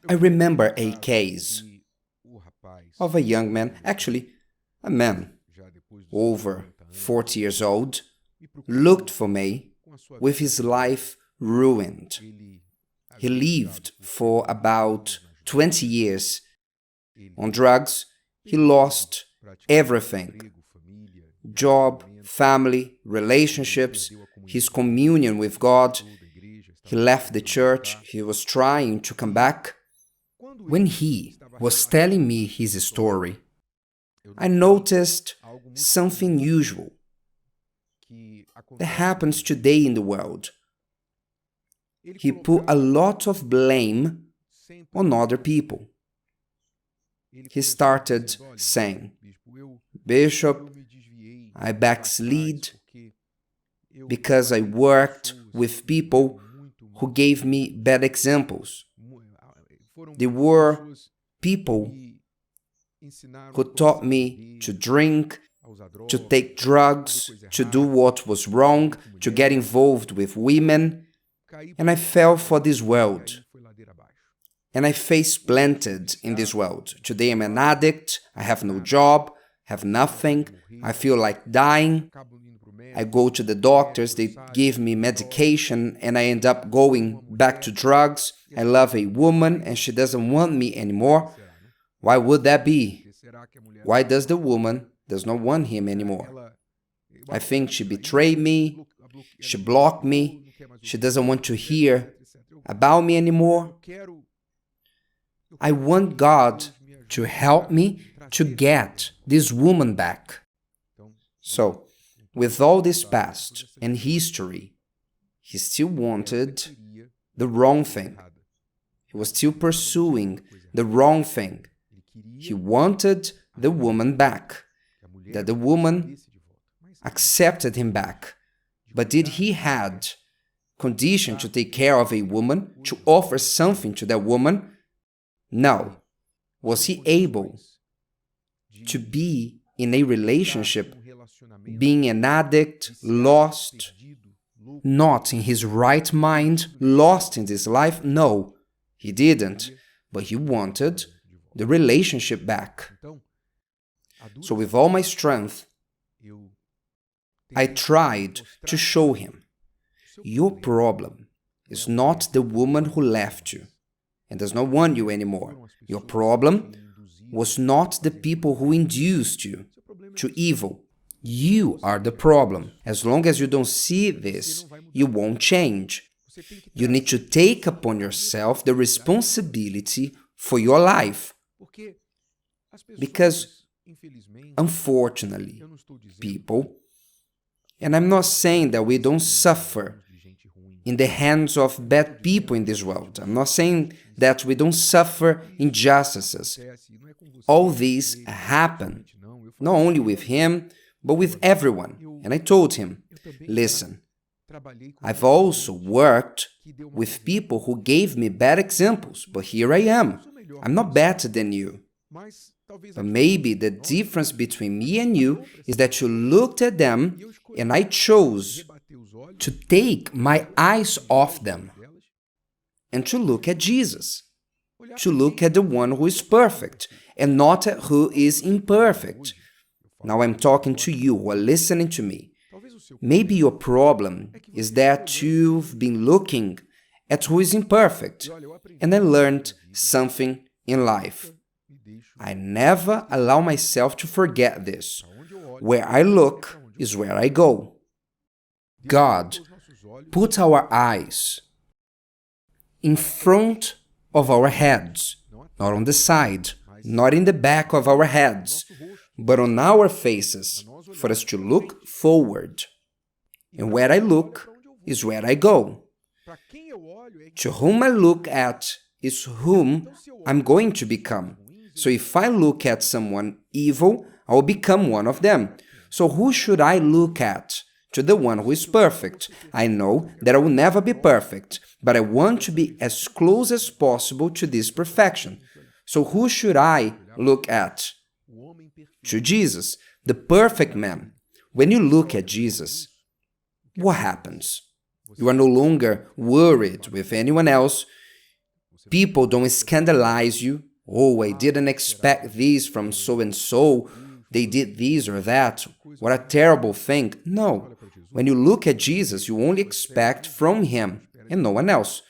I remember a case of a young man, actually a man over 40 years old, looked for me with his life ruined. He lived for about 20 years on drugs. He lost everything: job, family, relationships, his communion with God. He left the church. He was trying to come back. When he was telling me his story, I noticed something usual that happens today in the world. He put a lot of blame on other people. He started saying, "Bishop, I backslid because I worked with people who gave me bad examples. They were people who taught me to drink, to take drugs, to do what was wrong, to get involved with women, and I fell for this world. And I face planted in this world. Today I'm an addict, I have no job, have nothing, I feel like dying. I go to the doctors, they give me medication, and I end up going back to drugs. I love a woman and she doesn't want me anymore. Why would that be? Why does the woman does not want him anymore? I think she betrayed me, she blocked me, she doesn't want to hear about me anymore. I want God to help me to get this woman back." So, with all this past and history, he still wanted the wrong thing. He was still pursuing the wrong thing. He wanted the woman back, that the woman accepted him back. But did he had condition to take care of a woman, to offer something to that woman? No. Was he able to be in a relationship, being an addict, lost, not in his right mind, lost in this life? No, he didn't. But he wanted the relationship back. So with all my strength, I tried to show him, your problem is not the woman who left you and does not want you anymore. Your problem was not the people who induced you to evil. You are the problem. As long as you don't see this, you won't change. You need to take upon yourself the responsibility for your life. Because, unfortunately, people, and I'm not saying that we don't suffer in the hands of bad people in this world. I'm not saying that we don't suffer injustices. All these happen, not only with him, but with everyone. And I told him, listen, I've also worked with people who gave me bad examples, but here I am. I'm not better than you. But maybe the difference between me and you is that you looked at them and I chose to take my eyes off them and to look at Jesus, to look at the one who is perfect and not at who is imperfect. Now I'm talking to you who are listening to me. Maybe your problem is that you've been looking at who is imperfect, and I learned something in life. I never allow myself to forget this. Where I look is where I go. God put our eyes in front of our heads, not on the side, not in the back of our heads, but on our faces, for us to look forward. And where I look is where I go. To whom I look at is whom I'm going to become. So if I look at someone evil, I will become one of them. So who should I look at? To the one who is perfect. I know that I will never be perfect, but I want to be as close as possible to this perfection. So who should I look at? To Jesus, the perfect man. When you look at Jesus, what happens? You are no longer worried with anyone else. People don't scandalize you. Oh, I didn't expect this from so-and-so. They did this or that. What a terrible thing. No. When you look at Jesus, you only expect from him and no one else.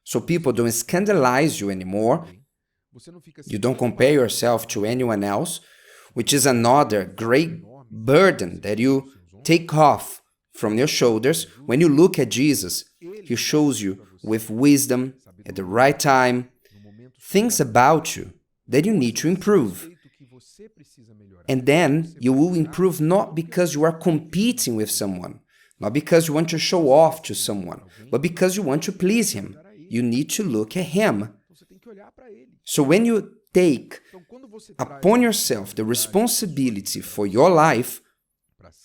So people don't scandalize you anymore. You don't compare yourself to anyone else, which is another great burden that you take off from your shoulders. When you look at Jesus, he shows you with wisdom, at the right time, things about you that you need to improve. And then you will improve not because you are competing with someone, not because you want to show off to someone, but because you want to please him. You need to look at him. So when you take upon yourself the responsibility for your life,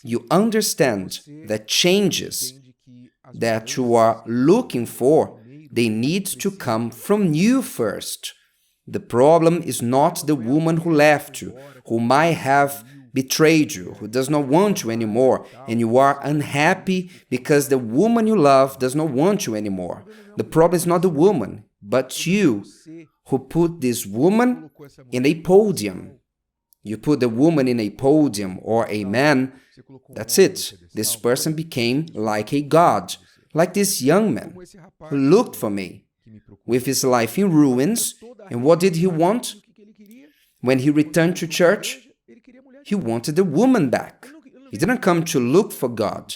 you understand that changes that you are looking for, they need to come from you first. The problem is not the woman who left you, who might have betrayed you, who does not want you anymore, and you are unhappy because the woman you love does not want you anymore. The problem is not the woman, but you, who put this woman in a podium. You put the woman in a podium or a man, that's it. This person became like a god, like this young man who looked for me with his life in ruins. And what did he want? When he returned to church, he wanted the woman back. He didn't come to look for God.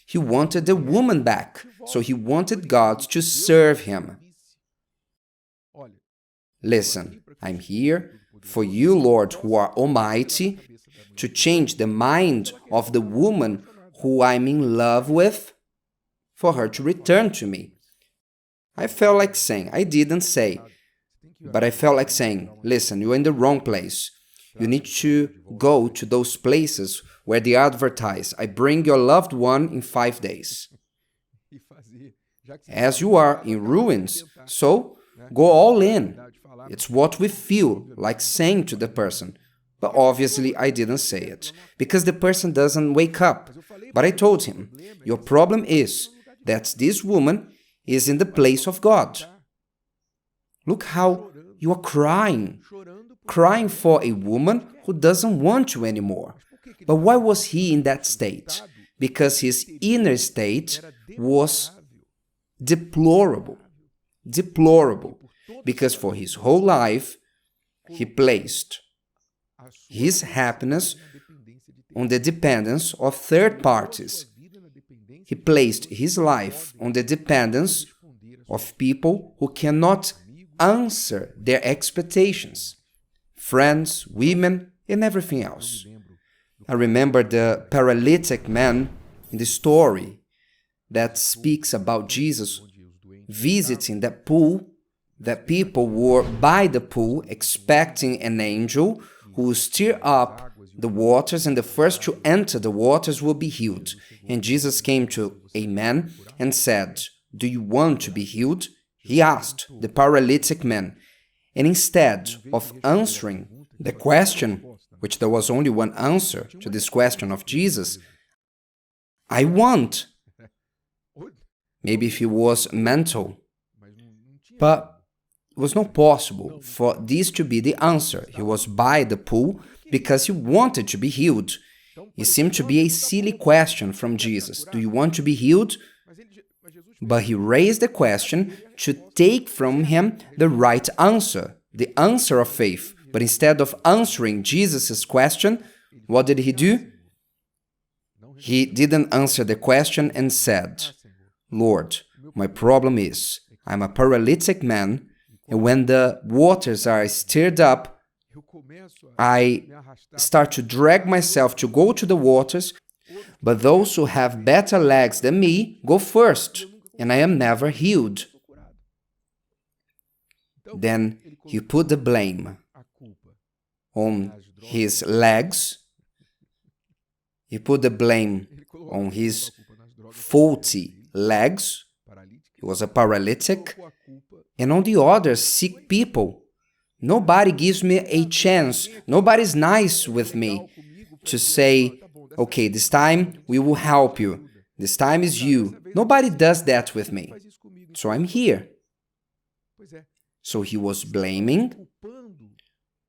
He wanted the woman back, so he wanted God to serve him. Listen, I'm here for you, Lord, who are almighty, to change the mind of the woman who I'm in love with, for her to return to me. I felt like saying, I didn't say, but I felt like saying, listen, you're in the wrong place. You need to go to those places where they advertise, I bring your loved one in 5 days. As you are in ruins, so go all in. It's what we feel like saying to the person. But obviously I didn't say it, because the person doesn't wake up. But I told him, your problem is that this woman is in the place of God. Look how you are crying for a woman who doesn't want you anymore. But why was he in that state? Because his inner state was deplorable. Deplorable. Because for his whole life, he placed his happiness on the dependence of third parties. He placed his life on the dependence of people who cannot answer their expectations. Friends, women, and everything else. I remember the paralytic man in the story that speaks about Jesus visiting that pool, that people were by the pool expecting an angel who will stir up the waters, and the first to enter the waters will be healed. And Jesus came to a man and said, do you want to be healed? He asked the paralytic man. And instead of answering the question, which there was only one answer to this question of Jesus, I want. Maybe if he was mental, but it was not possible for this to be the answer. He was by the pool because he wanted to be healed. It seemed to be a silly question from Jesus. Do you want to be healed? But he raised the question to take from him the right answer, the answer of faith. But instead of answering Jesus' question, what did he do? He didn't answer the question and said, Lord, my problem is, I'm a paralytic man, and when the waters are stirred up, I start to drag myself to go to the waters, but those who have better legs than me go first, and I am never healed. Then he put the blame on his legs, he put the blame on his faulty legs, he was a paralytic, and on the other sick people. Nobody gives me a chance, nobody's nice with me to say, okay, this time we will help you, this time is you. Nobody does that with me, so I'm here. So he was blaming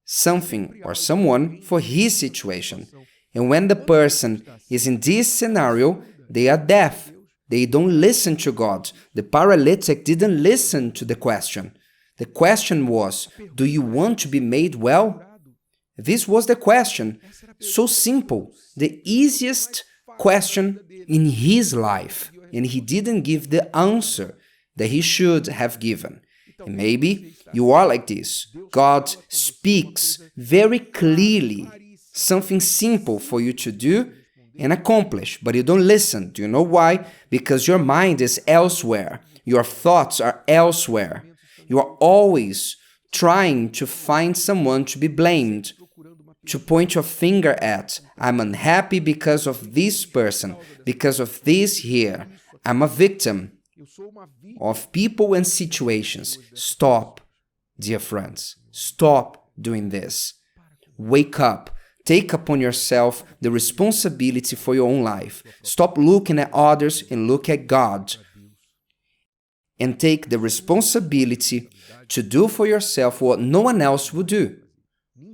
something or someone for his situation. And when the person is in this scenario, they are deaf. They don't listen to God. The paralytic didn't listen to the question. The question was, do you want to be made well? This was the question. So simple. The easiest question in his life. And he didn't give the answer that he should have given. And maybe you are like this. God speaks very clearly something simple for you to do and accomplish, but you don't listen. Do you know why? Because your mind is elsewhere. Your thoughts are elsewhere. You are always trying to find someone to be blamed, to point your finger at. I'm unhappy because of this person, because of this here. I'm a victim of people and situations. Stop, dear friends. Stop doing this. Wake up. Take upon yourself the responsibility for your own life. Stop looking at others and look at God. And take the responsibility to do for yourself what no one else would do.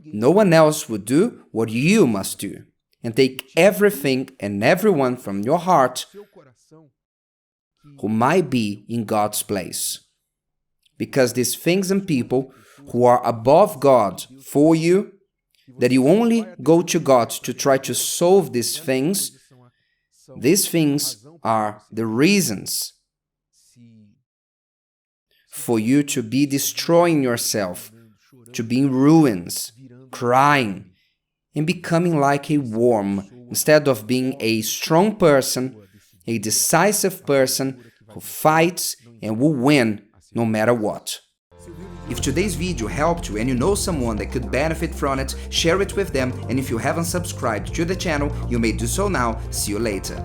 No one else would do what you must do. And take everything and everyone from your heart who might be in God's place. Because these things and people who are above God for you, that you only go to God to try to solve these things are the reasons for you to be destroying yourself, to be in ruins, crying, and becoming like a worm, instead of being a strong person, a decisive person who fights and will win no matter what. If today's video helped you and you know someone that could benefit from it, share it with them, and if you haven't subscribed to the channel, you may do so now. See you later.